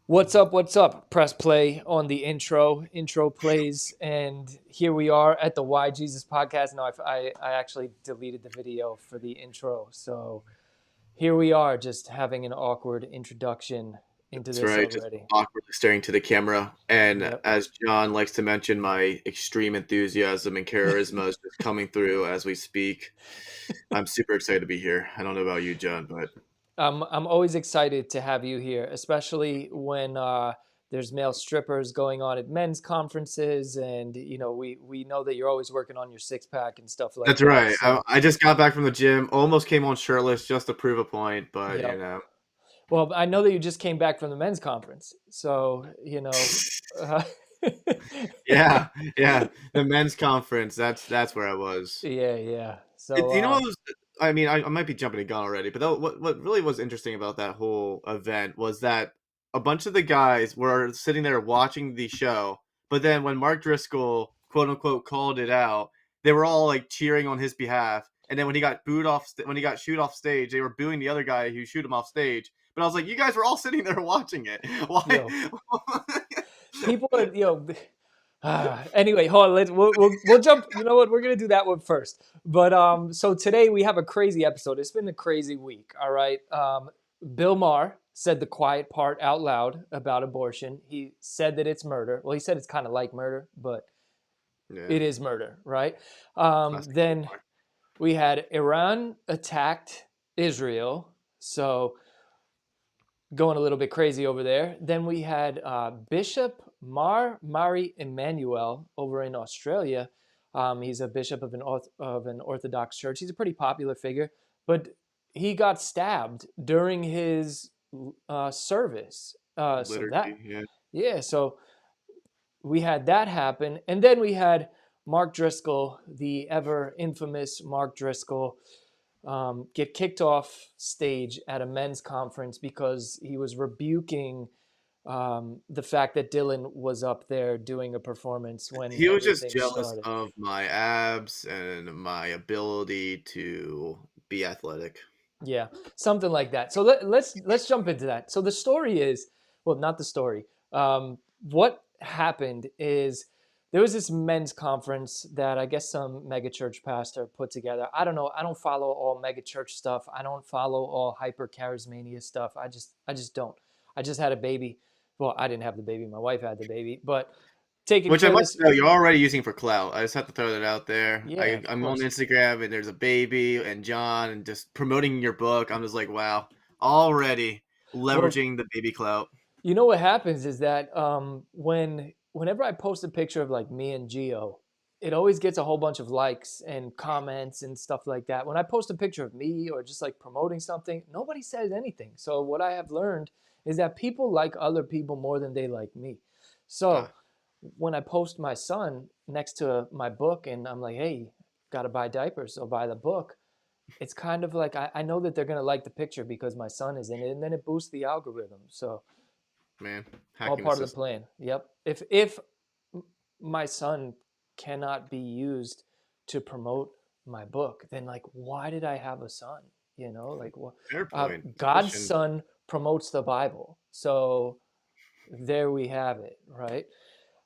What's up? What's up? Press play on the intro. Intro plays, and here we are at the Why Jesus podcast. No, I actually deleted the video for the intro, so here we are, just having an awkward introduction into That's this right, just already. awkwardly staring to the camera. And Yep. as John likes to mention, my extreme enthusiasm and charisma is just coming through as we speak. I'm super excited to be here. I don't know about you, John, but I'm always excited to have you here, especially when there's male strippers going on at men's conferences, and we know that you're always working on your six pack and stuff like that's that. right. So, I just got back from the gym, almost came on shirtless just to prove a point, but yep. Well, I know that you just came back from the men's conference, so uh, yeah, yeah. The men's conference, that's where I was. yeah, yeah. So, You know what was, I mean, I might be jumping the gun already, but what really was interesting about that whole event was that a bunch of the guys were sitting there watching the show, but then when Mark Driscoll, quote unquote, called it out, they were all like cheering on his behalf. And then when he got booed off, when he got shooed off stage, they were booing the other guy who shoot him off stage. But I was like, you guys were all sitting there watching it. Why? yo, people are anyway, hold on. We'll jump. You know what? We're gonna do that one first. But so today we have a crazy episode. It's been a crazy week. All right. Bill Maher said the quiet part out loud about abortion. He said that it's murder. Well, he said it's kind of like murder, but Yeah, it is murder, right? classic Then Bill we had Iran attacked Israel, so going a little bit crazy over there. Then we had Bishop Mar Mari Emmanuel over in Australia. He's a bishop of an Orthodox church. He's a pretty popular figure, but he got stabbed during his service. So that, liturgy. Yeah. yeah, so we had that happen, and then we had Mark Driscoll, the ever infamous Mark Driscoll, get kicked off stage at a men's conference because he was rebuking the fact that Dylan was up there doing a performance when He was just everything jealous started. of my abs and my ability to be athletic. Yeah, something like that. So let's jump into that. So the story is, well, not the story. What happened is there was this men's conference that I guess some megachurch pastor put together. I don't know. I don't follow all megachurch stuff. I don't follow all hyper charismania stuff. I just don't. I just had a baby. Well, I didn't have the baby. My wife had the baby, but taking Which I care of must this. know you're already using for clout. I just have to throw that out there. Yeah, of I'm on course. Instagram and there's a baby and John and just promoting your book. I'm just like, wow, already Well, leveraging the baby clout. you know what happens is that whenever I post a picture of like me and Geo, it always gets a whole bunch of likes and comments and stuff like that. When I post a picture of me or just like promoting something, nobody says anything. So what I have learned is that people like other people more than they like me. So Ah, when I post my son next to my book and I'm like, hey, gotta buy diapers, so buy the book. It's kind of like I know that they're gonna like the picture because my son is in it, and then it boosts the algorithm. So man, all hacking the part of the system. plan. Yep. If my son cannot be used to promote my book, then like why did I have a son? Like what? Fair point. It's God's Christian. son promotes the Bible, so there we have it, right?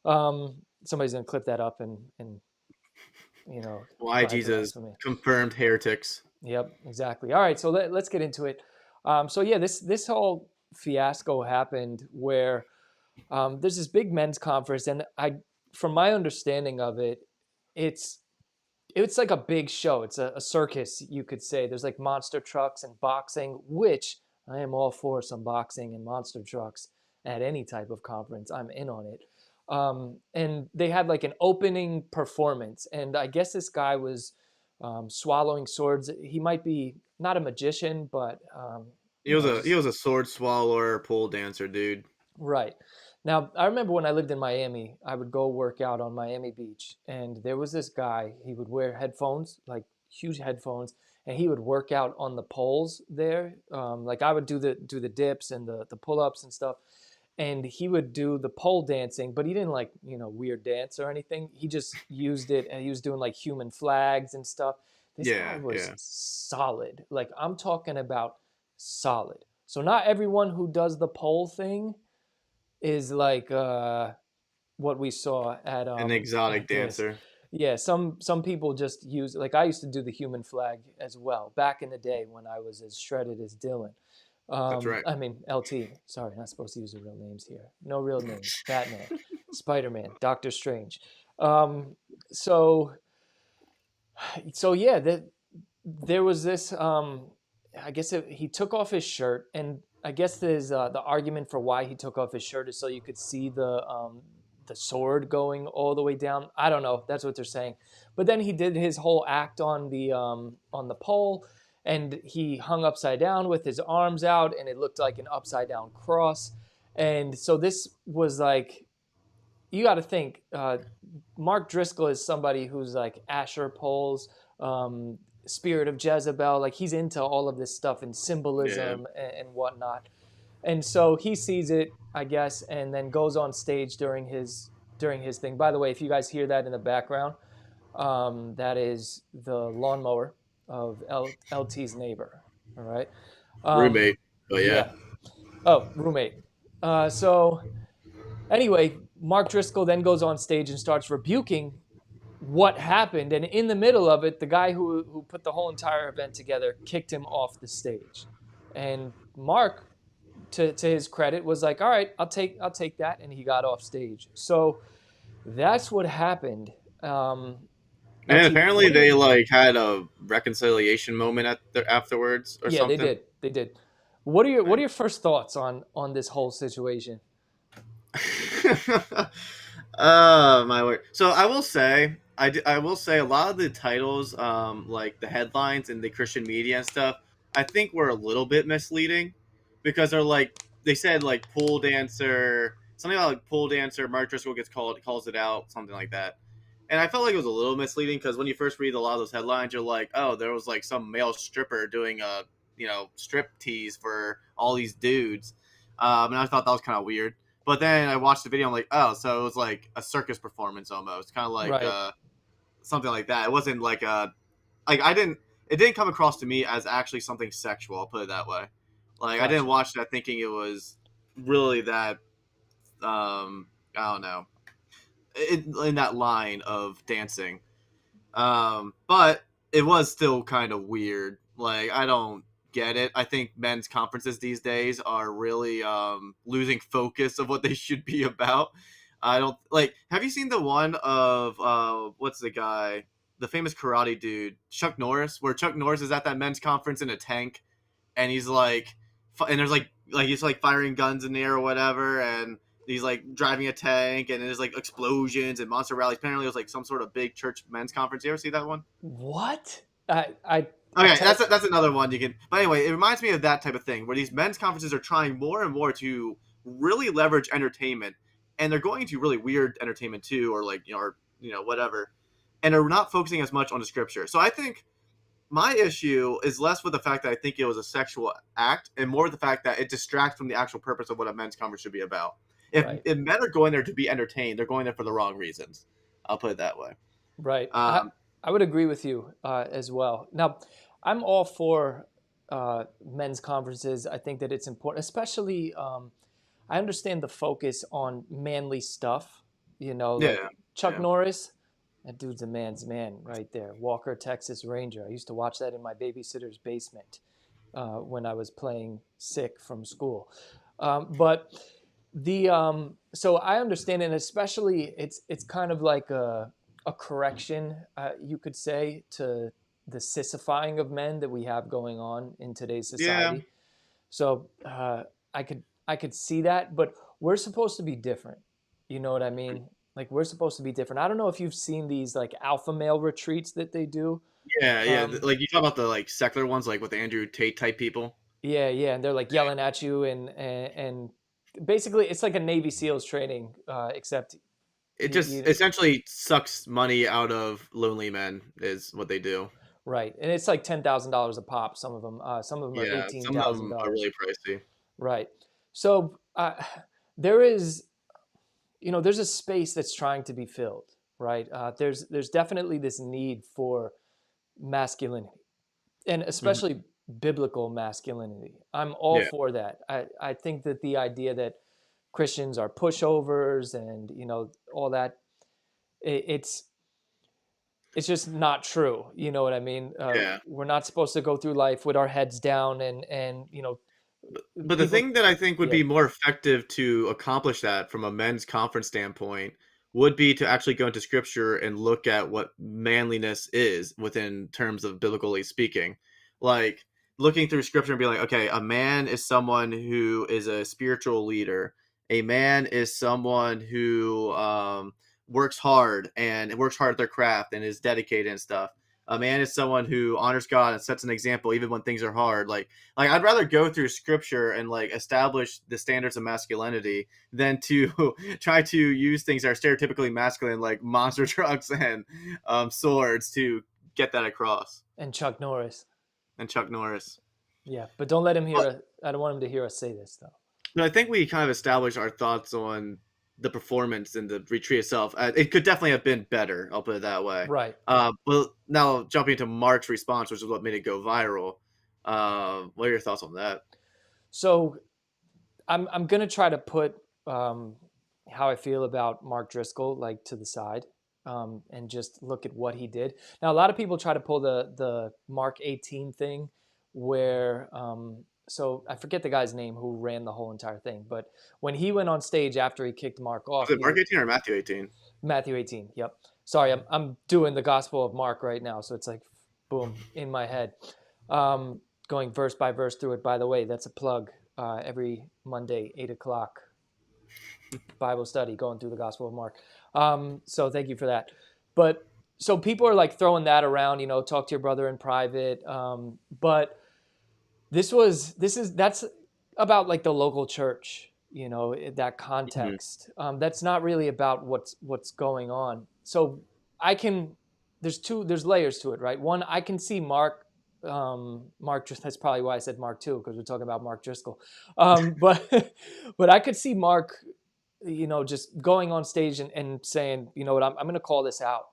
Somebody's gonna clip that up and Why write the Jesus rest for me. confirmed heretics. Yep, exactly. All right, so let's get into it. So yeah, this whole fiasco happened where there's this big men's conference, and from my understanding of it, it's it's like a big show. It's a circus, you could say. There's like monster trucks and boxing, which I am all for some boxing and monster trucks at any type of conference. I'm in on it. And they had like an opening performance, and I guess this guy was swallowing swords. He might be not a magician, but He just was a sword swallower, pole dancer, dude. right. Now, I remember when I lived in Miami, I would go work out on Miami Beach, and there was this guy. He would wear headphones, like huge headphones, and he would work out on the poles there. Like I would do the dips and the pull ups and stuff, and he would do the pole dancing, but he didn't like weird dance or anything. He just used it, and he was doing like human flags and stuff. This guy Yeah, was yeah. solid. Like I'm talking about solid. So not everyone who does the pole thing is like what we saw An exotic at this. dancer. Yeah, some people just use, like I used to do the human flag as well back in the day when I was as shredded as Dylan. That's right. I mean LT. Sorry, not supposed to use the real names here. No real names. Batman, Spider-Man, Doctor Strange. Um, so so yeah, there was this. I guess he took off his shirt, and I guess there's the argument for why he took off his shirt is so you could see the sword going all the way down. I don't know. That's what they're saying. But then he did his whole act on the pole, and he hung upside down with his arms out, and it looked like an upside down cross. And so this was like, you got to think. Mark Driscoll is somebody who's like Asher poles, spirit of Jezebel. Like he's into all of this stuff and Yeah. symbolism and whatnot. And so he sees it, I guess, and then goes on stage during his thing. By the way, if you guys hear that in the background, that is the lawnmower of LT's neighbor. All right. Um, Roommate. But yeah. yeah. Oh, roommate. So anyway, Mark Driscoll then goes on stage and starts rebuking what happened. And in the middle of it, the guy who put the whole entire event together kicked him off the stage. And Mark, to his credit, was like, "All right, I'll take that," and he got off stage. So that's what happened. And LT, apparently what do you? they like had a reconciliation moment afterwards or Yeah, they something. did. They did. What are your first thoughts on this whole situation? My word. So I will say, I will say a lot of the titles, like the headlines in the Christian media and stuff, I think were a little bit misleading because they're like they said like pole dancer, something about like pole dancer. Mark Driscoll gets called, calls it out, something like that. And I felt like it was a little misleading because when you first read a lot of those headlines, you're like, oh, there was like some male stripper doing a strip tease for all these dudes, and I thought that was kind of weird. But then I watched the video. I'm like, oh, so it was like a circus performance almost, kind of like Right. something like that. It wasn't like a like I didn't. It didn't come across to me as actually something sexual. I'll put it that way. Like I didn't Gotcha. watch that thinking it was really that. I don't know. In that line of dancing. But it was still kind of weird. Like I don't get it. I think men's conferences these days are really losing focus of what they should be about. I don't like. Have you seen the one of what's the guy, the famous karate dude, Chuck Norris, where Chuck Norris is at that men's conference in a tank, and he's like, and there's like he's like firing guns in the air or whatever, and he's like driving a tank, and there's like explosions and monster rallies. Apparently, it was like some sort of big church men's conference. You ever see that one? What? I Okay, tell. that's another one you can. But anyway, it reminds me of that type of thing where these men's conferences are trying more and more to really leverage entertainment, and they're going to really weird entertainment too, or like or whatever, and are not focusing as much on the scripture. So I think my issue is less with the fact that I think it was a sexual act, and more the fact that it distracts from the actual purpose of what a men's conference should be about. Right. If men are going there to be entertained, they're going there for the wrong reasons. I'll put it that way. Right. Um, I would agree with you as well. Now, I'm all for men's conferences. I think that it's important, especially. I understand the focus on manly stuff. Like yeah, Chuck yeah. Norris. That dude's a man's man right there. Walker, Texas Ranger. I used to watch that in my babysitter's basement when I was playing sick from school. But the so I understand, and especially it's kind of like a correction, you could say, to the sissifying of men that we have going on in today's Yeah, society. So I could see that, but we're supposed to be different. You know what I mean? Like we're supposed to be different. I don't know if you've seen these like alpha male retreats that they do. yeah. Um, Like you talk about the like secular ones, like with the Andrew Tate type people. yeah, yeah, and they're like yelling at you and basically it's like a Navy SEALs training, except It just you essentially sucks money out of lonely men, is what they do. right, and it's like $10,000 a pop. Some of them are Yeah, eighteen some of thousand them are dollars. really pricey. Right. So there is, there's a space that's trying to be filled. Right. There's definitely this need for masculinity, and Mhm. especially biblical masculinity. I'm all Yeah, for that. I think that the idea that Christians are pushovers and all that. It's just not true. You know what I mean? Yeah. We're not supposed to go through life with our heads down and But the people. thing that I think would Yeah, be more effective to accomplish that from a men's conference standpoint would be to actually go into scripture and look at what manliness is within terms of biblically speaking. Like looking through scripture and be like, okay, a man is someone who is a spiritual leader. A man is someone who works hard at their craft and is dedicated and stuff. A man is someone who honors God and sets an example even when things are hard. Like I'd rather go through scripture and like establish the standards of masculinity than to try to use things that are stereotypically masculine, like monster trucks and swords, to get that across. and Chuck Norris. And Chuck Norris. Yeah, but don't let him hear Well, us. I don't want him to hear us say this though. no, I think we kind of established our thoughts on the performance in the retreat itself. It could definitely have been better. I'll put it that way. Right. Well, now jumping into Mark's response, which is what made it go viral. What are your thoughts on that? So I'm gonna try to put how I feel about Mark Driscoll like to the side, and just look at what he did. Now a lot of people try to pull the Mark 18 thing, where so I forget the guy's name who ran the whole entire thing, but when he went on stage after he kicked Mark Was off, it Mark 18 or Matthew 18? Matthew 18. Yep. Sorry, I'm doing the Gospel of Mark right now, so it's like boom in my head. Going verse by verse through it. By the way, that's a plug. Every Monday, 8 o'clock, Bible study, going through the Gospel of Mark. So thank you for that. But so people are like throwing that around, talk to your brother in private. But that's about like the local church, that Mm-hmm. context. That's not really about what's going on. So I can, there's layers to it, right? One, I can see Mark, that's probably why I said Mark too, because we're talking about Mark Driscoll. But but I could see Mark, just going on stage and saying, you know what, I'm going to call this out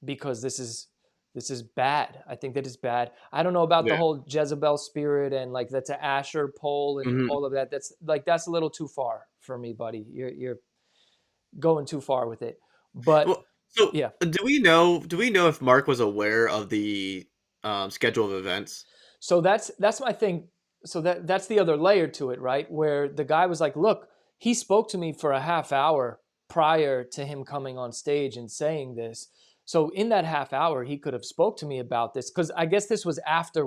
because this is bad. I think that is bad. I don't know about the Yeah. whole Jezebel spirit and like that's an Asher pole and Mm-hmm. all of that. That's a little too far for me, buddy. You're going too far with it. But Well, so yeah. do we know if Mark was aware of the schedule of events? So that's my thing. So that's the other layer to it, right? Where the guy was like, "Look, he spoke to me for a half hour prior to him coming on stage and saying this. So in that half hour, he could have spoke to me about this because I guess this was after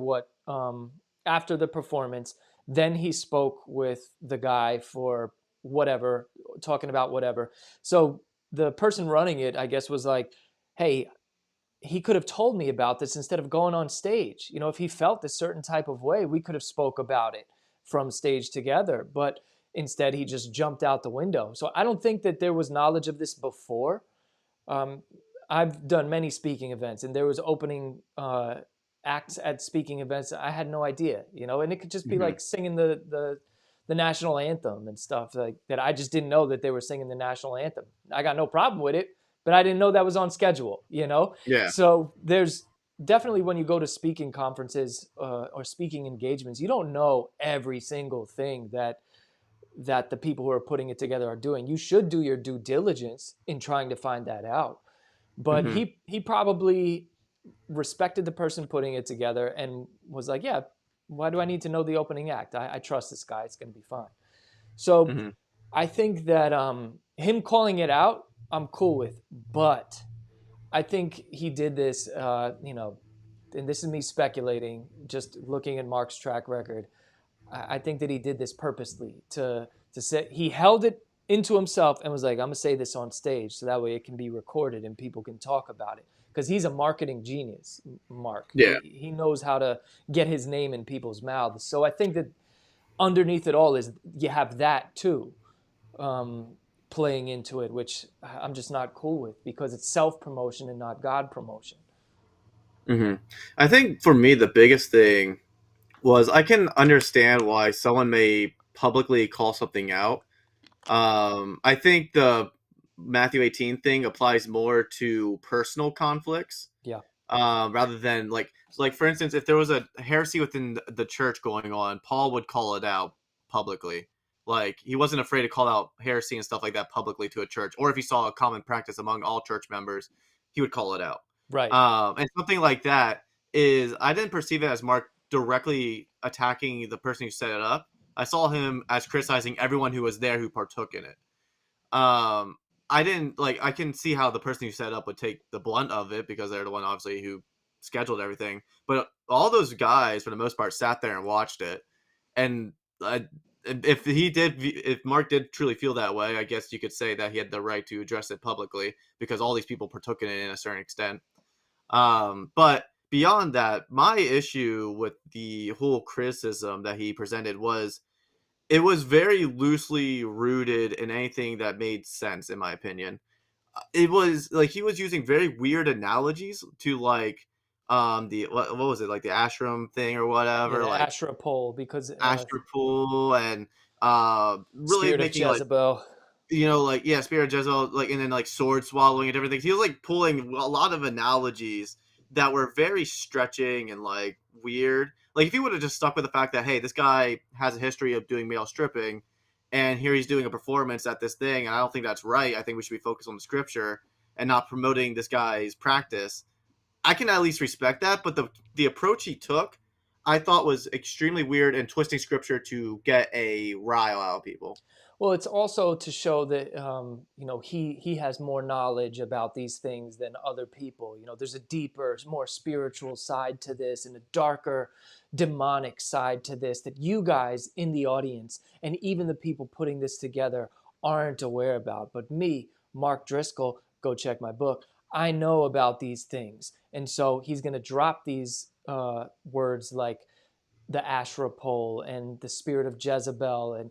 the performance. Then he spoke with the guy for whatever, talking about whatever. So the person running it, I guess, was like, "Hey, he could have told me about this instead of going on stage. If he felt a certain type of way, we could have spoke about it from stage together. But instead, he just jumped out the window. So I don't think that there was knowledge of this before. Um, I've done many speaking events, and there was opening acts at speaking events. I had no idea, and it could just be Mm-hmm. like singing the national anthem and stuff like that. I just didn't know that they were singing the national anthem. I got no problem with it, but I didn't know that was on schedule. Yeah. So there's definitely, when you go to speaking conferences or speaking engagements, you don't know every single thing that the people who are putting it together are doing. You should do your due diligence in trying to find that out. But Mm-hmm. he probably respected the person putting it together and was like, yeah, why do I need to know the opening act? I trust this guy. It's going to be fine. So Mm-hmm. I think that him calling it out, I'm cool with. But I think he did this, and this is me speculating, just looking at Mark's track record. I think that he did this purposely to say, he held it into himself and was like, I'm gonna say this on stage so that way it can be recorded and people can talk about it. Because he's a marketing genius, Mark. Yeah. He knows how to get his name in people's mouths. So I think that underneath it all is you have that too, um, playing into it, which I'm just not cool with because it's self promotion and not God promotion. Mm-hmm. I think for me the biggest thing was I can understand why someone may publicly call something out. I think the Matthew 18 thing applies more to personal conflicts, Yeah. rather than like for instance, if there was a heresy within the church going on, Paul would call it out publicly. Like, he wasn't afraid to call out heresy and stuff like that publicly to a church, or if he saw a common practice among all church members, he would call it out. Right. And something like that is, I didn't perceive it as Mark directly attacking the person who set it up. I saw him as criticizing everyone who was there who partook in it. Um, I didn't like. I can see how the person who set it up would take the blunt of it because they're the one obviously who scheduled everything. But all those guys, for the most part, sat there and watched it. And if Mark did truly feel that way, I guess you could say that he had the right to address it publicly because all these people partook in it in a certain extent. But beyond that, my issue with the whole criticism that he presented was it was very loosely rooted in anything that made sense, in my opinion. It was like he was using very weird analogies to like the what was it, like the ashram thing or Yeah, whatever, the like Asherah pole, because Astra Pool, and really spirit of making like, Jezebel. like, yeah, Spirit of Jezebel, like, and then like sword swallowing and everything. He was like pulling a lot of analogies that were very stretching and like weird. Like, if he would have just stuck with the fact that, hey, this guy has a history of doing male stripping, and here he's doing a performance at this thing, and I don't think that's right. I think we should be focused on the scripture and not promoting this guy's practice. I can at least respect that, but the approach he took, I thought was extremely weird and twisting scripture to get a rile out of people. Well, it's also to show that he has more knowledge about these things than other people. There's a deeper, more spiritual side to this, and a darker, demonic side to this that you guys in the audience and even the people putting this together aren't aware about. But me, Mark Driscoll, go check my book. I know about these things, and so he's going to drop these words like the Asherah pole and the spirit of Jezebel and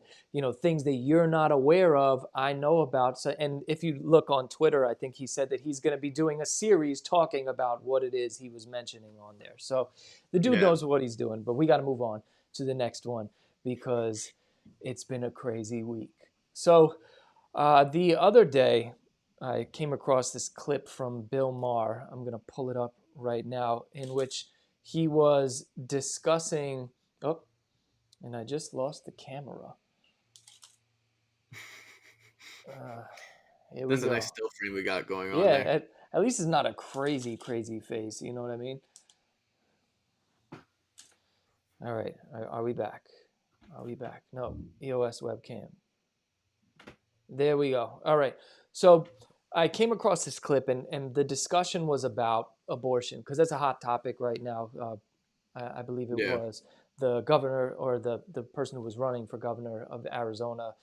things that you're not aware of. I know about. So, and if you look on Twitter, I think he said that he's going to be doing a series talking about what it is he was mentioning on there. So the dude Yeah. knows what he's doing. But we got to move on to the next one because it's been a crazy week. So the other day, I came across this clip from Bill Maher. I'm going to pull it up right now, in which he was discussing, and I just lost the camera. Here we This is a go. nice still frame we got going on Yeah, there. at least it's not a crazy face. You know what I mean? All right, are we back? Are we back? No, EOS webcam. There we go. All right. So I came across this clip, and the discussion was about abortion because that's a hot topic right now. I believe it Yeah. was the governor or the person who was running for governor of Arizona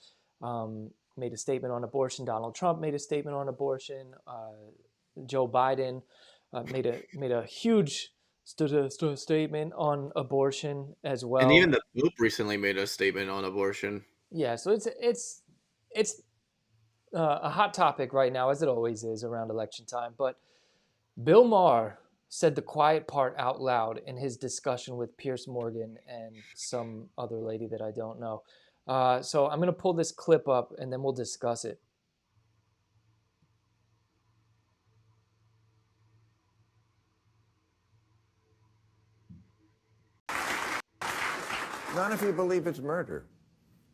made a statement on abortion. Donald Trump made a statement on abortion. Joe Biden made a huge statement on abortion as And even well. the Pope recently made a statement on abortion. Yeah, so it's a hot topic right now, as it always is around election time. But Bill Maher said the quiet part out loud in his discussion with Pierce Morgan and some other lady that I don't know. So I'm going to pull this clip up and then we'll discuss it. Not if you believe it's murder.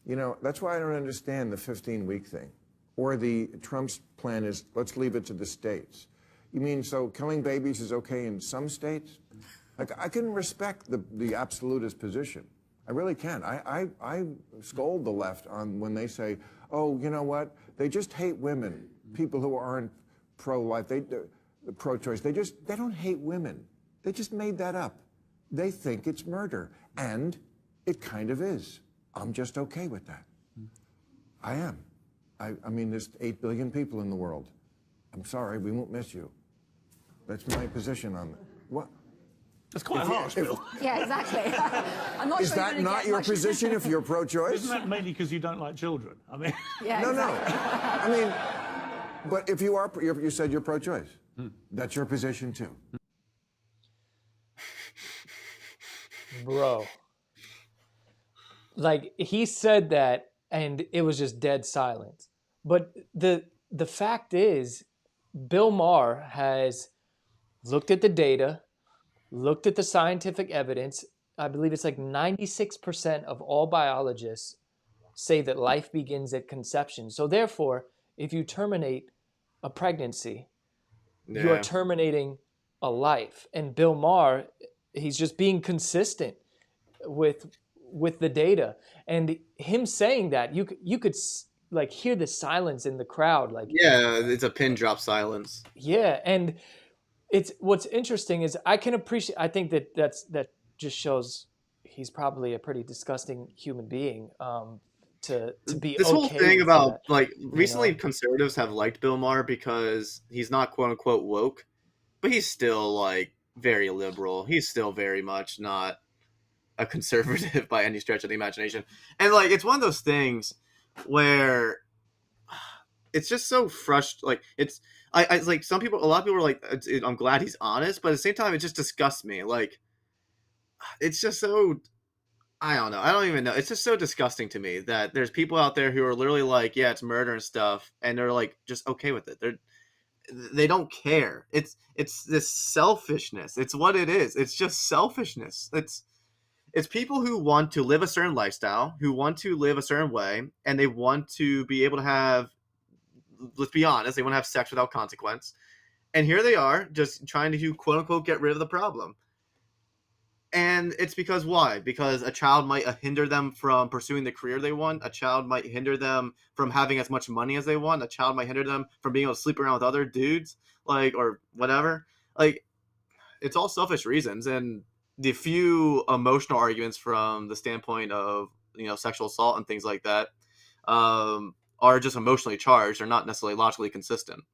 That's why I don't understand the 15-week thing. Or the Trump's plan is, let's leave it to the states. You mean, so killing babies is okay in some states? Like, I can respect the absolutist position. I really can. I scold the left on when they say, oh, you know what? They just hate women. People who aren't pro-life, pro-choice. They don't hate women. They just made that up. They think it's murder. And it kind of is. I'm just okay with that. I am. I mean, there's 8 billion people in the world. I'm sorry, we won't miss you. That's my position on that. What? That's quite harsh, Bill. Yeah, exactly. I'm not Is sure that not your position if you're pro-choice? Isn't that mainly because you don't like children? I mean, Yeah, No, exactly. no. I mean, but if you are, you said you're pro-choice. That's your position too. Bro. Like, he said that and it was just dead silence. But the fact is, Bill Maher has looked at the data, looked at the scientific evidence. I believe it's like 96% of all biologists say that life begins at conception. So therefore, if you terminate a pregnancy, you're Yeah. terminating a life. And Bill Maher, he's just being consistent with the data, and him saying that you could like hear the silence in the crowd, like Yeah, it's a pin drop silence. yeah. And it's what's interesting is I can appreciate. I think that just shows he's probably a pretty disgusting human being. To be This whole okay thing with about that, like you recently know. conservatives have liked Bill Maher because he's not quote unquote woke, but he's still like very liberal. He's still very much not a conservative by any stretch of the imagination. And like it's one of those things where it's just so frustrating. Like I like some people, a lot of people are like, I'm glad he's honest, but at the same time, it just disgusts me. Like it's just so I don't know. I don't even know. It's just so disgusting to me that there's people out there who are literally like, yeah, it's murder and stuff, and they're like just okay with it. They don't care. It's this selfishness. It's what it is. It's just selfishness. It's people who want to live a certain lifestyle, who want to live a certain way, and they want to be able to have, let's be honest, they want to have sex without consequence. And here they are just trying to quote unquote get rid of the problem. And it's because why? Because a child might hinder them from pursuing the career they want. A child might hinder them from having as much money as they want. A child might hinder them from being able to sleep around with other dudes, like, or whatever. Like, it's all selfish reasons. And the few emotional arguments from the standpoint of, sexual assault and things like that are just emotionally charged. They're not necessarily logically consistent.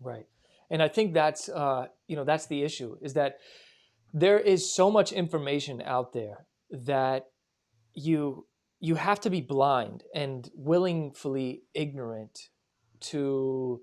Right. And I think that's that's the issue, is that there is so much information out there that you have to be blind and willingly ignorant to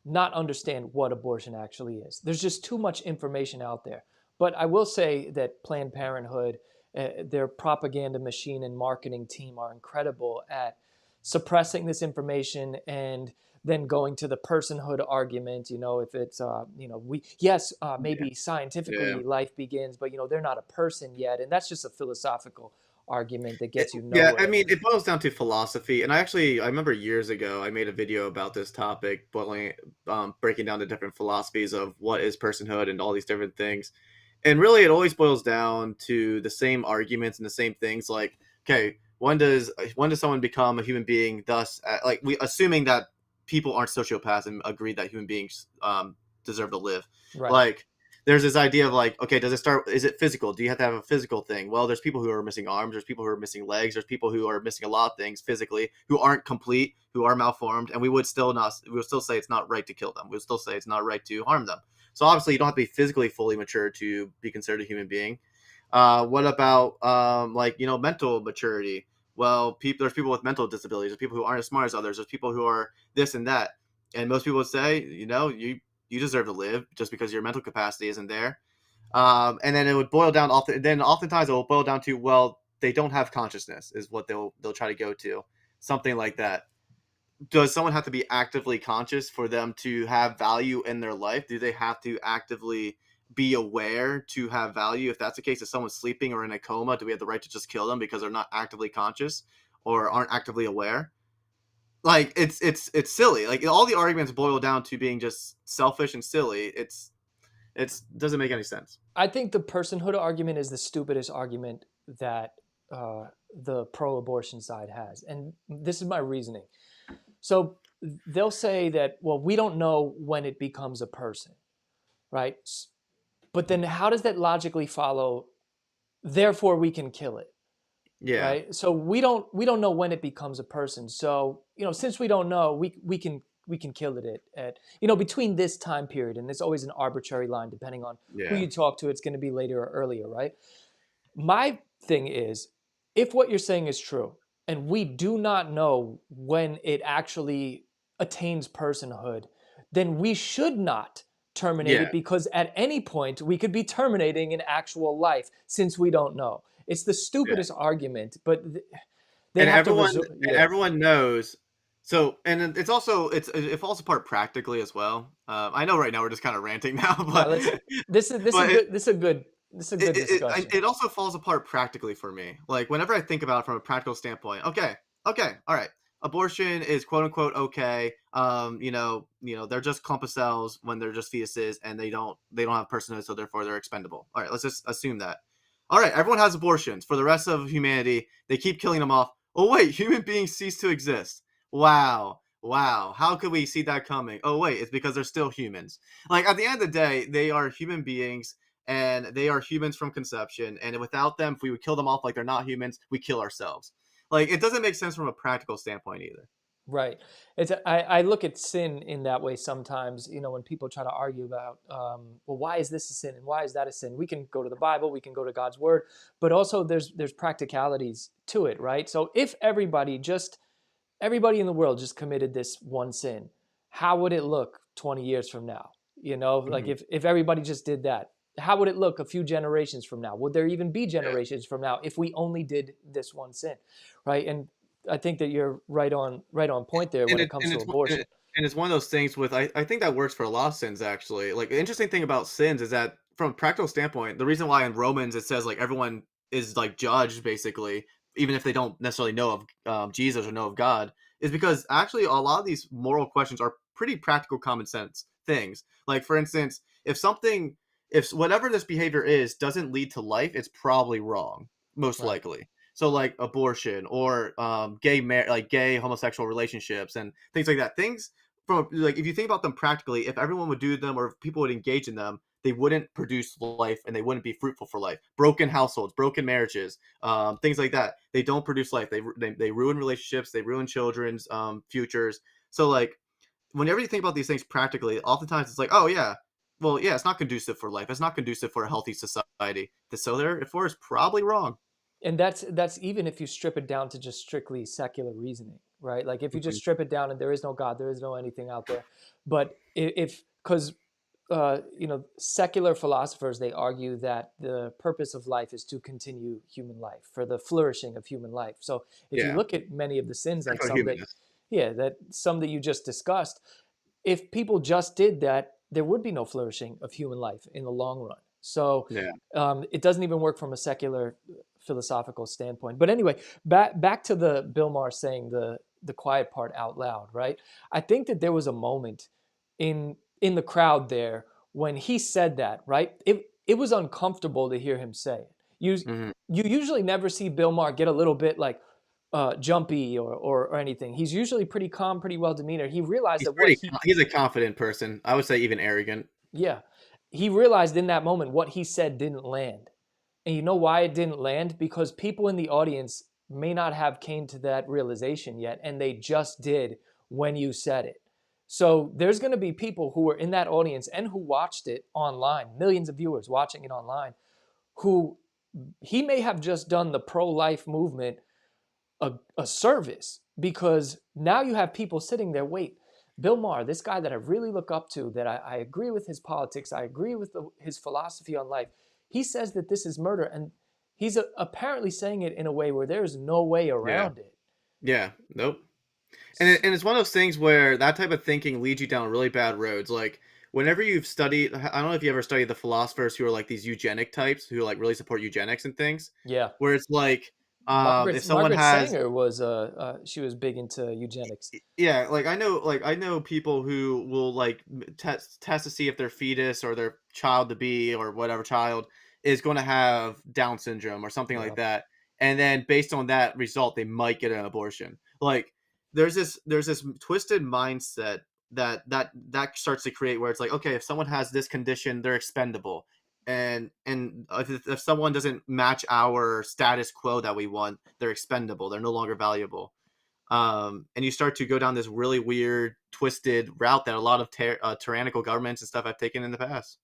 not understand what abortion actually is. There's just too much information out there. But I will say that Planned Parenthood, their propaganda machine and marketing team are incredible at suppressing this information and then going to the personhood argument. If it's maybe Yeah. scientifically life begins, but they're not a person yet, and that's just a philosophical argument that gets you Yeah, I nowhere. mean, it boils down to philosophy, and I remember years ago I made a video about this topic, breaking down the different philosophies of what is personhood and all these different things, and really it always boils down to the same arguments and the same things. Like, okay, when does someone become a human being? Thus, like we assuming that people aren't sociopaths and agree that human beings deserve to live, Right. like there's this idea of like, okay, is it physical? Do you have to have a physical thing? Well, there's people who are missing arms, there's people who are missing legs, there's people who are missing a lot of things physically, who aren't complete, who are malformed, and we would still say it's not right to kill them. We would still say it's not right to harm them. So obviously you don't have to be physically fully mature to be considered a human being. What about mental maturity? Well, there's people with mental disabilities, there's people who aren't as smart as others, there's people who are this and that. And most people would say, you deserve to live just because your mental capacity isn't there. And then it would boil down oftentimes it will boil down to, well, they don't have consciousness is what they'll try to go to, something like that. Does someone have to be actively conscious for them to have value in their life? Do they have to actively be aware to have value? If that's the case, if someone's sleeping or in a coma, do we have the right to just kill them because they're not actively conscious or aren't actively aware? Like it's silly. Like all the arguments boil down to being just selfish and silly. It doesn't make any sense. I think the personhood argument is the stupidest argument that the pro-abortion side has, and this is my reasoning. So they'll say that, well, we don't know when it becomes a person, right? But then how does that logically follow? Therefore, we can kill it, Yeah. right? So we don't know when it becomes a person. So since we don't know, we can kill it at between this time period, and it's always an arbitrary line depending on who Yeah. you talk to. It's going to be later or earlier, right? My thing is, if what you're saying is true, and we do not know when it actually attains personhood, then we should not terminate Yeah. it, because at any point we could be terminating an actual life since we don't know. It's the stupidest argument, but they And have to everyone resort. and Yeah. everyone knows. So, and it's also it falls apart practically as well. I know right now we're just kind of ranting now, No, but this is but good. This is a good discussion. it also falls apart practically for me. Like whenever I think about it from a practical standpoint, okay, okay, all right, abortion is quote unquote okay. They're just clump of cells when they're just fetuses, and they don't have personhood, so therefore they're expendable. All right, let's just assume that. All right, everyone has abortions. For the rest of humanity, they keep killing them off. Oh wait, human beings cease to exist. Wow. Wow, how could we see that coming? Oh wait, it's because they're still humans. Like, at the end of the day, they are human beings, and they are humans from conception, and without them, if we would kill them off like they're not humans, we kill ourselves. Like, it doesn't make sense from a practical standpoint either. Right. I look at sin in that way sometimes, when people try to argue about, well, why is this a sin and why is that a sin? We can go to the Bible, we can go to God's word, but also there's practicalities to it, right? So if everybody in the world just committed this one sin, how would it look 20 years from now? Like Mhm. if everybody just did that, how would it look a few generations from now? Would there even be Yeah. generations from now if we only did this one sin, right? And I think that you're right on point there when and it it comes and to it's abortion. and it's one of those things with I think that works for a lot of sins actually. Like, the interesting thing about sins is that from a practical standpoint, the reason why in Romans it says like everyone is like judged basically, even if they don't necessarily know of Jesus or know of God, is because actually a lot of these moral questions are pretty practical common sense things. Like, for instance, if whatever this behavior is doesn't lead to life, it's probably wrong, most Right. likely. So like abortion or gay homosexual relationships and things like that. Things from like, if you think about them practically, if everyone would do them or if people would engage in them, they wouldn't produce life and they wouldn't be fruitful for life. Broken households, broken marriages, things like that. They don't produce life. They ruin relationships. They ruin children's futures. So like, whenever you think about these things practically, oftentimes it's like, oh yeah, well yeah, it's not conducive for life. It's not conducive for a healthy society. So therefore, it's probably wrong. And that's even if you strip it down to just strictly secular reasoning, right? Like if you just Mhm. strip it down and there is no God, there is no anything out there. But if because secular philosophers, they argue that the purpose of life is to continue human life, for the flourishing of human life. So if you Yeah, look at many of the sins, like critical some that, humanness. yeah, that some that you just discussed, if people just did that, there would be no flourishing of human life in the long run. So Yeah. it doesn't even work from a secular philosophical standpoint. But anyway, back to the Bill Maher saying the quiet part out loud, right? I think that there was a moment in the crowd there when he said that, right? It was uncomfortable to hear him say it. Mhm. You usually never see Bill Maher get a little bit like jumpy or anything. He's usually pretty calm, pretty well demeanor. He realized that He's a confident person. I would say even arrogant. yeah, he realized in that moment what he said didn't land. And you know why it didn't land? Because people in the audience may not have came to that realization yet, and they just did when you said it. So there's going to be people who were in that audience and who watched it online, millions of viewers watching it online, who he may have just done the pro-life movement a service, because now you have people sitting there, wait, Bill Maher, this guy that I really look up to, that I agree with his politics, I agree with his philosophy on life, he says that this is murder, and he's apparently saying it in a way where there's no way Yeah. around it. Yeah. Nope. And it's one of those things where that type of thinking leads you down really bad roads. Like, whenever you've studied, I don't know if you ever studied the philosophers who are like these eugenic types who like really support eugenics and things, Yeah, where it's like, if someone Margaret has, Sanger was she was big into eugenics. yeah, I know people who will like test to see if their fetus or their child to be or whatever child is going to have Down syndrome or something like Yeah. that, and then based on that result, they might get an abortion. Like, there's this twisted mindset that starts to create where it's like, okay, if someone has this condition, they're expendable, and if someone doesn't match our status quo that we want, they're expendable. They're no longer valuable. And you start to go down this really weird, twisted route that a lot of tyrannical governments and stuff have taken in the past.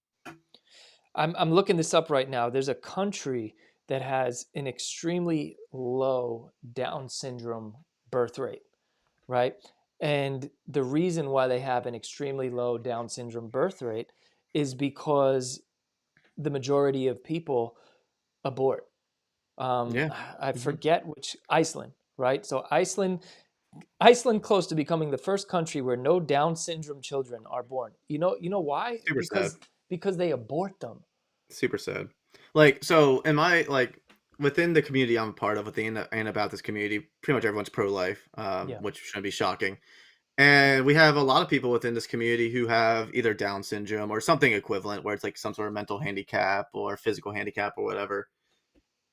I'm looking this up right now. There's a country that has an extremely low Down syndrome birth rate, right? And the reason why they have an extremely low Down syndrome birth rate is because the majority of people abort. Yeah. I Hmm. forget which, Iceland, right? So Iceland close to becoming the first country where no Down syndrome children are born. You know why? Super sad. Because they abort them. Super sad. Like, so in my like within the community I'm a part of, within the Anabaptist community, pretty much everyone's pro-life, Yeah. which shouldn't be shocking. And we have a lot of people within this community who have either Down syndrome or something equivalent, where it's like some sort of mental handicap or physical handicap or whatever.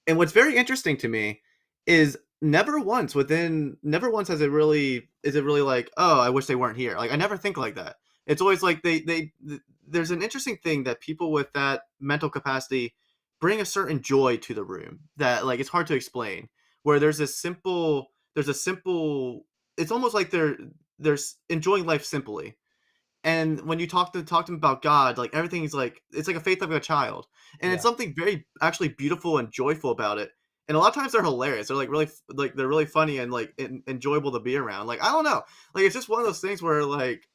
And what's very interesting to me is never once is it really like, oh, I wish they weren't here. Like I never think like that. It's always like there's an interesting thing that people with that mental capacity bring a certain joy to the room that like it's hard to explain. Where there's a simple it's almost like they're enjoying life simply. And when you talk to them about God, like everything's like it's like a faith of a child, and it's Yeah. something very actually beautiful and joyful about it. And a lot of times they're hilarious. They're like they're really funny and like enjoyable to be around. Like I don't know, like it's just one of those things where like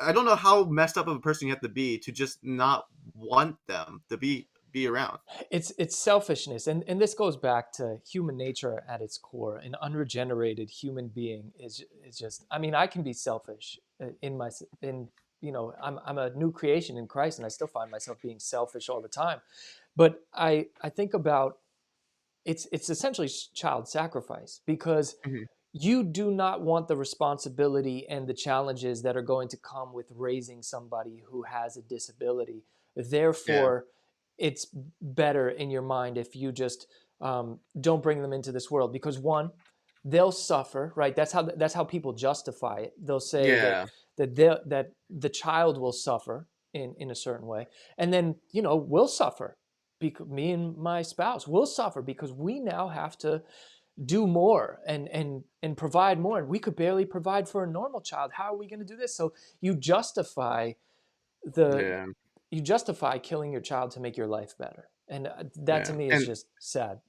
I don't know how messed up of a person you have to be to just not want them to be around. It's selfishness, and this goes back to human nature at its core. An unregenerated human being is just. I mean, I can be selfish in I'm a new creation in Christ, and I still find myself being selfish all the time. But I think about it's essentially child sacrifice because Mhm. you do not want the responsibility and the challenges that are going to come with raising somebody who has a disability. Yeah, Therefore, it's better in your mind if you just don't bring them into this world because one, they'll suffer, right? That's how people justify it. They'll say that yeah, that the child will suffer in a certain way, and then we'll suffer because me and my spouse will suffer because we now have to do more and provide more, and we could barely provide for a normal child. How are we going to do this? So you justify the yeah, you justify killing your child to make your life better, and that to yeah. me is And just sad.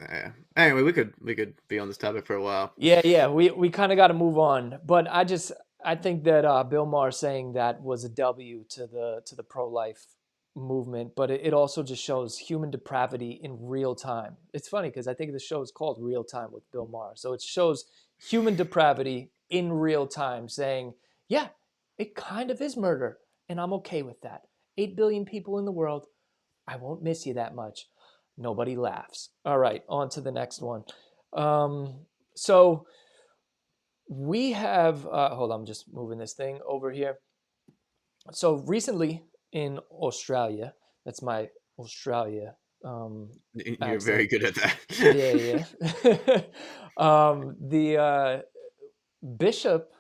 yeah. Anyway, we could be on this topic for a while. Yeah, we kind of got to move on, but I think that Bill Maher saying that was a W to the pro life movement, but it also just shows human depravity in real time. It's funny because I think the show is called Real Time with Bill Maher, so it shows human depravity in real time, saying, yeah, it kind of is murder, and I'm okay with that. 8 billion people in the world, I won't miss you that much. Nobody laughs. All right, on to the next one. So we have, hold on, I'm just moving this thing over here. So recently in Australia, that's my Australia You're very accent. good at that. Yeah, yeah. The Bishop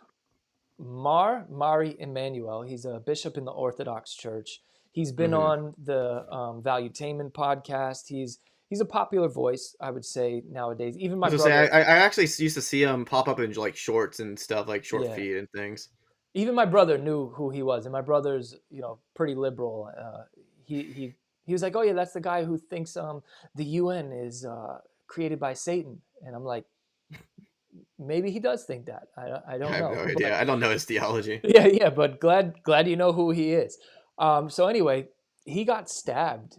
Mar Mari Emmanuel, he's a bishop in the Orthodox Church. He's been Hmm. on the Valuetainment podcast. He's a popular voice, I would say, nowadays. Even I my was gonna say brother, I actually used to see him pop up in like shorts and stuff, like short yeah, feed and things. even my brother knew who he was, and my brother's pretty liberal. He was like, oh yeah, that's the guy who thinks the UN is created by Satan, and I'm like, maybe he does think that. I I don't have no know, but idea. I don't know his theology. yeah, but glad you know who he is. So anyway, he got stabbed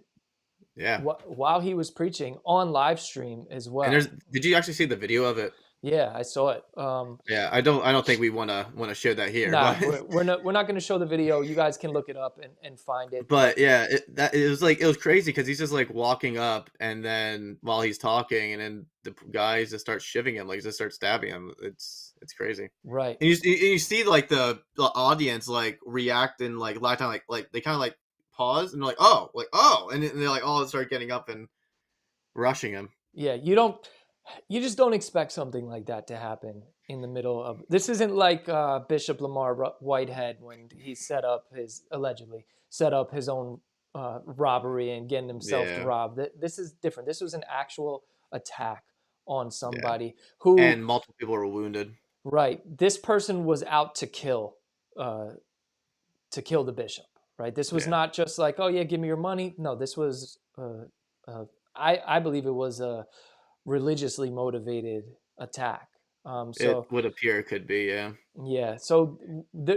Yeah. while he was preaching on live stream as And well. did you actually see the video of it? Yeah, I saw it. Yeah, I don't think we wanna share that here, Nah, but we're not going to show the video. You guys can look it up and find it. But but yeah, it was like it was crazy because he's just like walking up and then while he's talking and then the guys just start shivving him, like just start stabbing him. It's crazy. right, And you see like the audience like react in like a lot of time like they kind of like pause and they're like oh and they're like all start getting up and rushing him. yeah, you just don't expect something like that to happen in the middle of this. Isn't like Bishop Lamar Whitehead when he allegedly set up his own robbery and getting himself Yeah, robbed. This is different. This was an actual attack on yeah, somebody who, and multiple people were wounded. right, this person was out uh, to kill the bishop, right? This was Yeah, not just like, oh yeah, give me your money. No, this was I believe it was a religiously motivated attack. it So would appear it could be. Yeah. yeah, so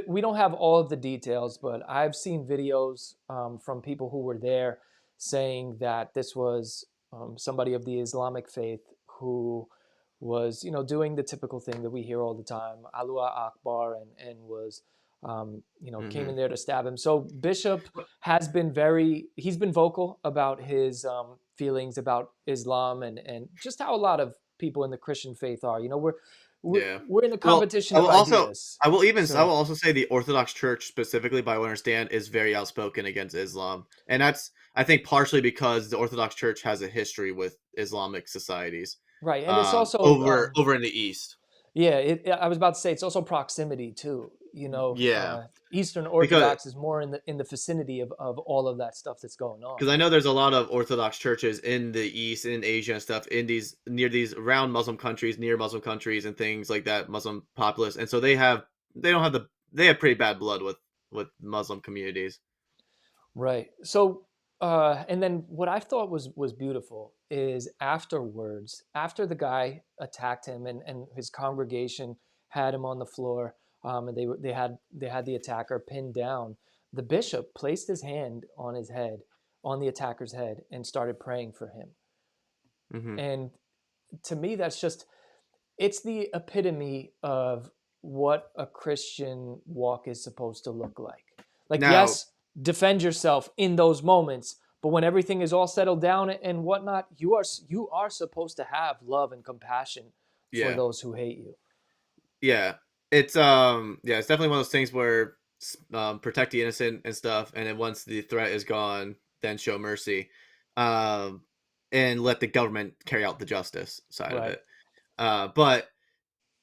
we don't have all of the details, but I've seen videos from people who were there saying that this was somebody of the Islamic faith who was, doing the typical thing that we hear all the time, Allah Akbar, and was, came in Hmm. there to stab him. So Bishop he's been vocal about his feelings about Islam and just how a lot of people in the Christian faith are. We're Yeah. we're in a Well, competition of ideas. I will So also say the Orthodox Church specifically, by what I understand, is very outspoken against Islam, and that's, I think, partially because the Orthodox Church has a history with Islamic societies, right, and it's also over in the East. yeah. I was about to say it's also proximity too. Yeah, Eastern because Orthodox is more in the vicinity of all of that stuff that's going on. I know there's a lot of Orthodox churches in the East, in Asia and stuff, in these near these around Muslim countries, near Muslim countries, and things like that, Muslim populace, and so they don't have they have pretty bad blood with Muslim communities. Right. So, and then what I thought was beautiful is afterwards, after the guy attacked him and his congregation had him on the floor, and they had the attacker pinned down. The bishop placed his hand on his head, on the attacker's head, and started praying for him. Hmm. And to me, it's the epitome of what a Christian walk is supposed to look like. Like, Now, yes, defend yourself in those moments, but when everything is all settled down and whatnot, you are supposed to have love and compassion for yeah, those who hate you. yeah, yeah, it's definitely one of those things where protect the innocent and stuff, and then once the threat is gone, then show mercy, um, and let the government carry out the justice side of Right. it. But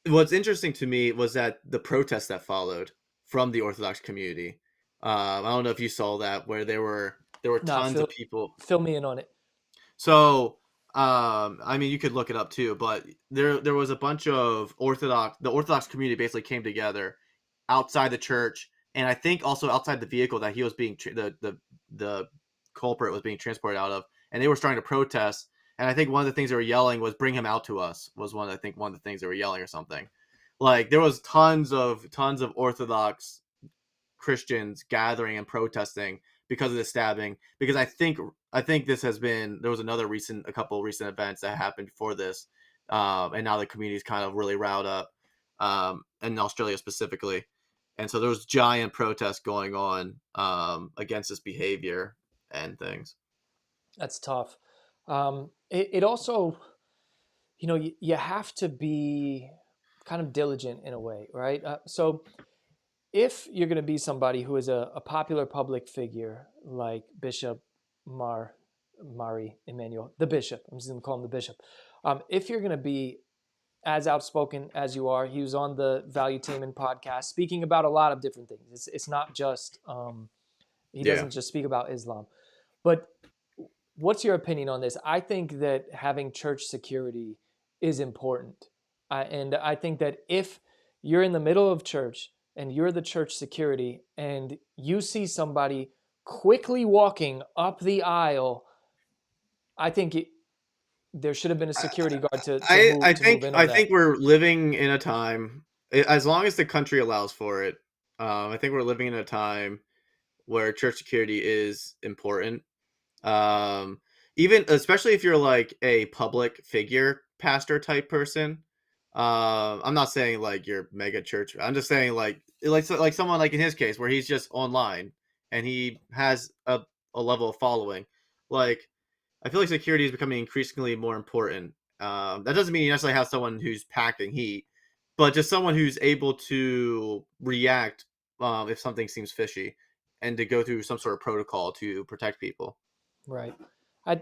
what's interesting to me was that the protests that followed from the Orthodox community. I don't know if you saw that, where there were Nah, tons of people. fill me in on it. So, I mean, you could look it up too, but there was a bunch of the Orthodox community basically came together outside the church, and I think also outside the vehicle that he was being the culprit was being transported out of, and they were starting to protest. And I think one of the things they were yelling was "Bring him out to us." Was one, I think, one of the things they were yelling or something. Like there was tons of Orthodox Christians gathering and protesting because of the stabbing. Because I think this has been, there was a couple recent events that happened before this, and now the community's kind of really riled up, in Australia specifically, and so there was giant protests going on, against this behavior and things. That's tough. It also, you have to be kind of diligent in a way, right? So if you're going to be somebody who is a popular public figure like Bishop Mar Mari Emmanuel, the bishop, I'm just going to call him the bishop. If you're going to be as outspoken as you are, he was on the Valuetainment podcast speaking about a lot of different things. It's not just, he Yeah. doesn't just speak about Islam. But what's your opinion on this? I think that having church security is important. And I think that if you're in the middle of church and you're the church security and you see somebody quickly walking up the aisle, I think there should have been a security guard to move in on I that. think we're living in a time, as long as the country allows for it. I think we're living in a time where church security is important. Um, Even especially if you're like a public figure, pastor type person. I'm not saying like your mega church. I'm just saying like someone like in his case where he's just online and he has a level of following. Like I feel like security is becoming increasingly more important. That doesn't mean you necessarily have someone who's packing heat, but just someone who's able to react, if something seems fishy, and to go through some sort of protocol to protect people. Right. I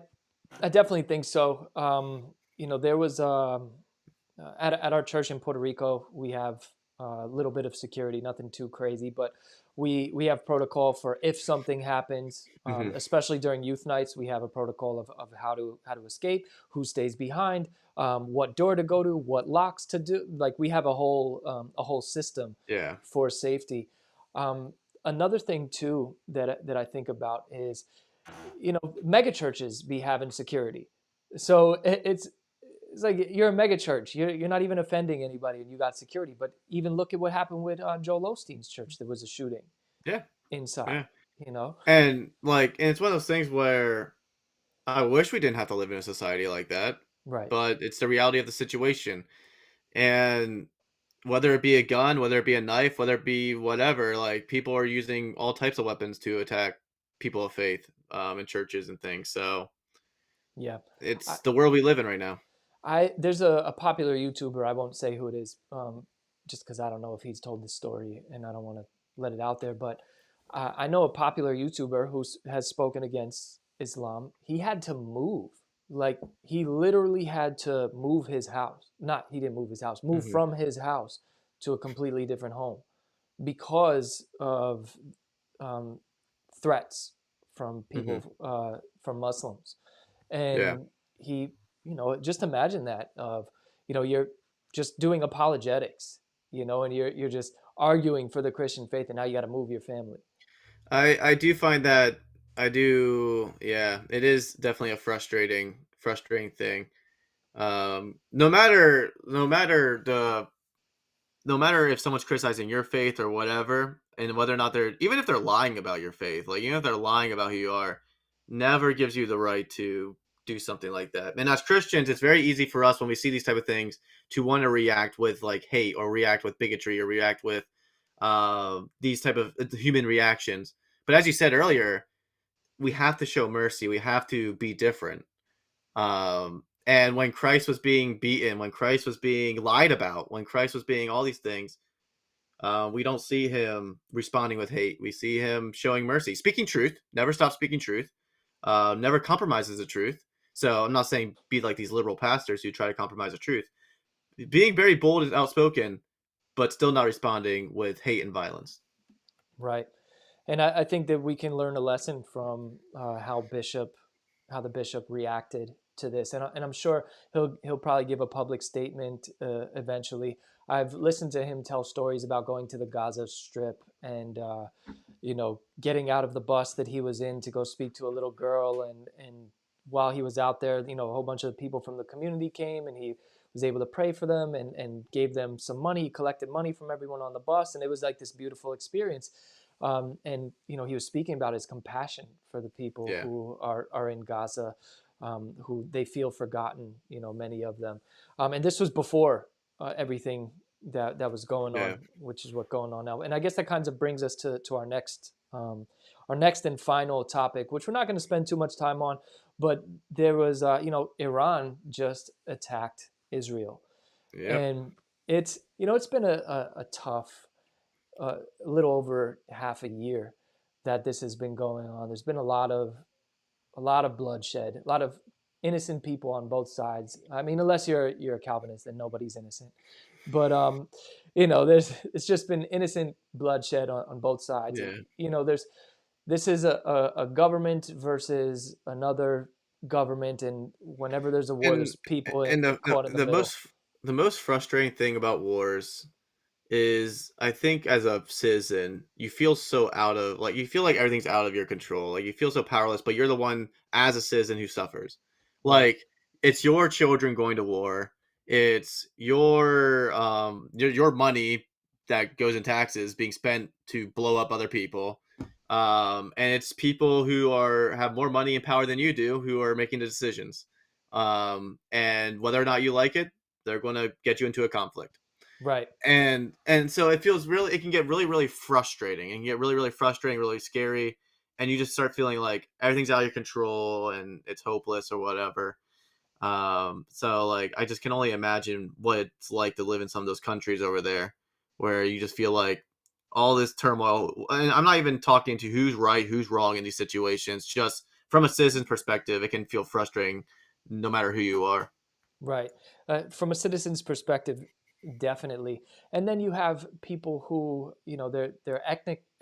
I definitely think so. There was at our church in Puerto Rico, we have a little bit of security, nothing too crazy, but we have protocol for if something happens, Hmm. especially during youth nights. We have a protocol of how to escape, who stays behind, what door to go to, what locks to do. Like we have a whole system Yeah. for safety. Another thing too that I think about is mega churches be having security. So it's like you're a mega church. You're not even offending anybody, and you got security. But even look at what happened with Joel Osteen's church. There was a shooting Yeah. inside. Yeah. You know, And it's one of those things where I wish we didn't have to live in a society like that, right? but it's the reality of the situation. And whether it be a gun, whether it be a knife, whether it be whatever, like people are using all types of weapons to attack people of faith, in churches and things. So Yeah. I, It's the world we live in right now. there's a popular YouTuber. I won't say who it is, just because I don't know if he's told this story, and I don't want to let it out there. But I know a popular YouTuber who has spoken against Islam. He had to move. Like he literally had to move his house. Not he didn't move his house. Move Hmm. from his house to a completely different home because of um, threats from Hmm. people, from Muslims. Yeah. And he, just imagine that of, you're just doing apologetics, and you're just arguing for the Christian faith, and now you got to move your family. I do find that I do. Yeah, it is definitely a frustrating thing. No matter if someone's criticizing your faith or whatever, and whether or not they're even if they're lying about your faith, like even if they're lying about who you are, never gives you the right to do something like that. And as Christians, it's very easy for us when we see these type of things to want to react with like hate or react with bigotry or react with these type of human reactions. But as you said earlier, we have to show mercy. We have to be different. And when Christ was being beaten, when Christ was being lied about, when Christ was being all these things, we don't see him responding with hate. We see him showing mercy, speaking truth, never stop speaking truth, never compromises the truth. So I'm not saying be like these liberal pastors who try to compromise the truth. Being very bold and outspoken, but still not responding with hate and violence. Right. And I think that we can learn a lesson from how the bishop reacted to this, and I'm sure he'll probably give a public statement eventually. I've listened to him tell stories about going to the Gaza Strip and getting out of the bus that he was in to go speak to a little girl, and while he was out there, a whole bunch of people from the community came, and he was able to pray for them and gave them some money. He collected money from everyone on the bus, and it was like this beautiful experience. And he was speaking about his compassion for the people Yeah, who are in Gaza, who they feel forgotten. Many of them, and this was before everything that was going yeah, on, which is what's going on now. And I guess that kind of brings us to our next and final topic, which we're not going to spend too much time on. But there was, Iran just attacked Israel, yep. and it's been a tough, a little over half a year that this has been going on. There's been a lot of bloodshed, a lot of innocent people on both sides. I mean, unless you're a Calvinist, then nobody's innocent. But it's just been innocent bloodshed on both sides, and Yeah. this is a government versus another government, and whenever there's a war, And there's people and caught in the middle. the most frustrating thing about wars is I think as a citizen, you feel so out of like you feel like everything's out of your control. Like you feel so powerless, but you're the one as a citizen who suffers. Right, Like it's your children going to war. It's your money that goes in taxes being spent to blow up other people. And it's people who are have more money and power than you do who are making the decisions. And whether or not you like it, they're going to get you into a conflict. right, And so it can get really frustrating and get really frustrating, really scary, and you just start feeling like everything's out of your control and it's hopeless or whatever. So like I just can only imagine what it's like to live in some of those countries over there where you just feel like all this turmoil. And I'm not even talking to who's right, who's wrong in these situations. Just from a citizen's perspective, it can feel frustrating no matter who you are. right. From a citizen's perspective, definitely. And then you have people who, they're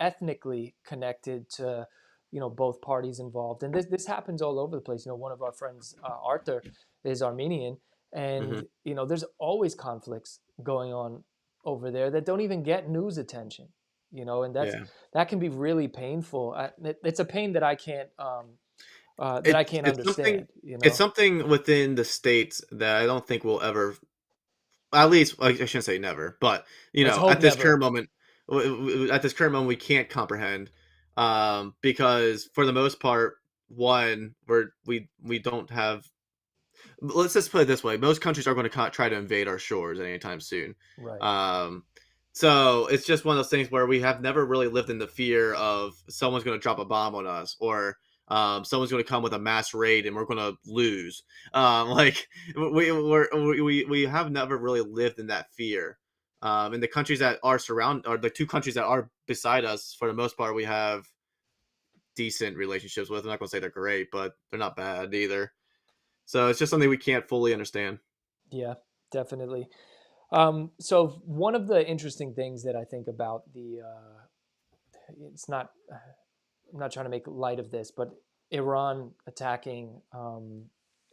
ethnically connected to, both parties involved. And this happens all over the place. One of our friends, Arthur, is Armenian, Hmm. and there's always conflicts going on over there that don't even get news attention. And Yeah. that can be really painful. It's a pain that I can't It's it's something understand. it's something within the states that I don't think will ever, at least like, I shouldn't say never, but Let's hope at this current never. moment, we can't comprehend, because for the most part, one, we don't have. Let's just put it this way: most countries are going to try to invade our shores anytime soon. Right. Um, so it's just one of those things where we have never really lived in the fear of someone's going to drop a bomb on us or someone's going to come with a mass raid and we're going to lose. Like we have never really lived in that fear. In the countries that are the two countries that are beside us, for the most part, we have decent relationships with. I'm not going to say they're great, but they're not bad either. So it's just something we can't fully understand. Yeah, definitely. So one of the interesting things that I think about it's not, I'm not trying to make light of this, but Iran attacking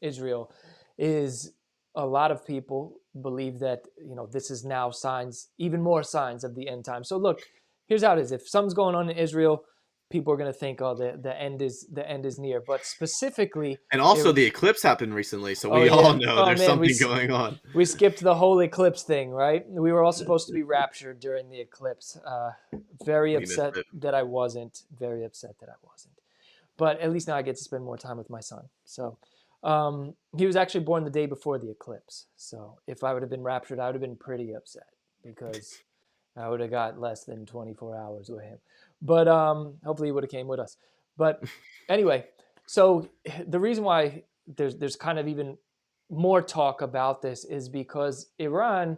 Israel is a lot of people believe that, this is now signs, even more signs of the end time. So look, here's how it is. If something's going on in Israel, people are going to think, oh, the end is near. But specifically, And also the eclipse happened recently, so Oh, we all yeah. know Oh, there's man, something going on. we skipped the whole eclipse thing, right? We were all supposed to be raptured during the eclipse. Very We missed upset it. that I wasn't. Very upset that I wasn't. But at least now I get to spend more time with my son. So he was actually born the day before the eclipse. So if I would have been raptured, I would have been pretty upset because I would have got less than 24 hours with him. But hopefully he would have came with us. But anyway, so the reason why there's kind of even more talk about this is because Iran,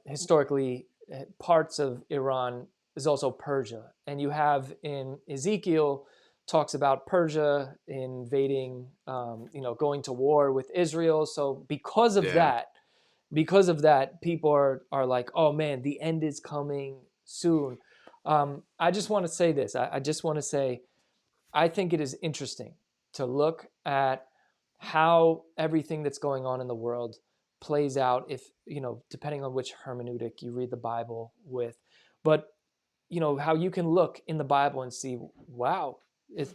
historically, parts of Iran is also Persia. And you have in Ezekiel talks about Persia invading, going to war with Israel. So because of that, people are like, oh man, the end is coming soon. I just want to say this. I just want to say, I think it is interesting to look at how everything that's going on in the world plays out if, depending on which hermeneutic you read the Bible with. But, how you can look in the Bible and see, wow,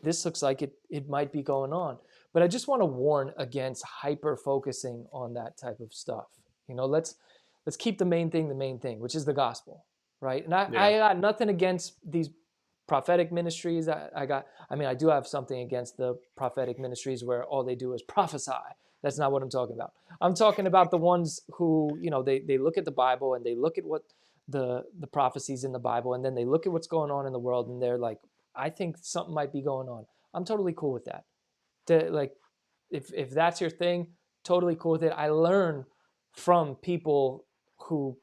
this looks like it might be going on. But I just want to warn against hyper focusing on that type of stuff. Let's keep the main thing, which is the gospel, right? And I got nothing against these prophetic ministries. I do have something against the prophetic ministries where all they do is prophesy. That's not what I'm talking about. I'm talking about the ones who, they look at the Bible and they look at what the prophecies in the Bible, and then they look at what's going on in the world and they're like, I think something might be going on. I'm totally cool with that. If that's your thing, totally cool with it. I learn from people who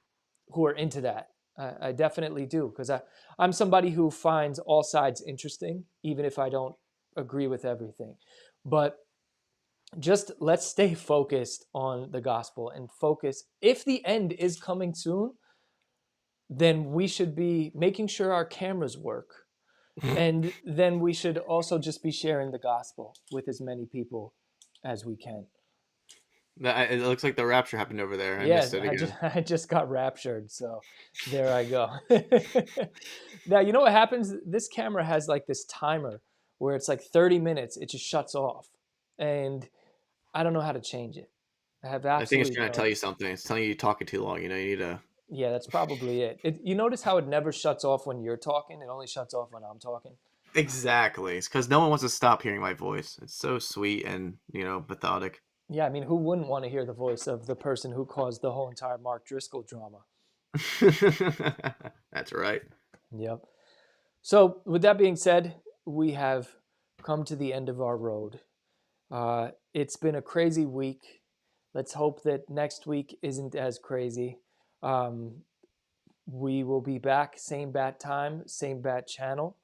are into that. I definitely do, because I'm somebody who finds all sides interesting, even if I don't agree with everything. But just let's stay focused on the gospel and focus. If the end is coming soon, then we should be making sure our cameras work. And then we should also just be sharing the gospel with as many people as we can. It looks like the rapture happened over there. I Yeah, missed it again. I just got raptured, so there I go. Now, you know what happens? This camera has like this timer where it's like 30 minutes, it just shuts off. And I don't know how to change it. I have I think it's absolutely trying to tell you something. It's telling you you're talking too long. You need to. Yeah, that's probably it. You notice how it never shuts off when you're talking? It only shuts off when I'm talking. Exactly. It's because no one wants to stop hearing my voice. It's so sweet and, methodic. Yeah, I mean, who wouldn't want to hear the voice of the person who caused the whole entire Mark Driscoll drama? That's right. Yep. So with that being said, we have come to the end of our road. It's been a crazy week. Let's hope that next week isn't as crazy. We will be back, same bat time, same bat channel.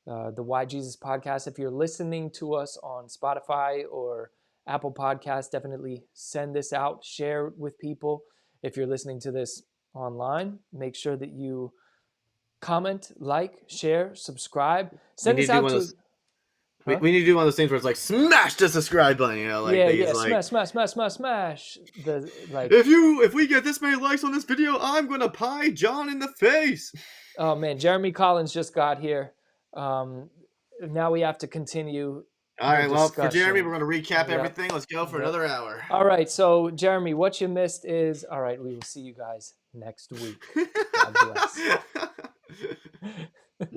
The Why Jesus podcast. If you're listening to us on Spotify or Apple Podcasts, definitely send this out, share it with people. If you're listening to this online, make sure that you comment, like, share, subscribe. Send this out to... We need to do one of those things where it's like smash the subscribe button, smash. If we get this many likes on this video, I'm gonna pie John in the face. Oh man, Jeremy Collins just got here. Now we have to continue. All right, well, for Jeremy, we're gonna recap everything. Let's go for another hour. All right, so Jeremy, what you missed is, all right, we will see you guys next week. God bless.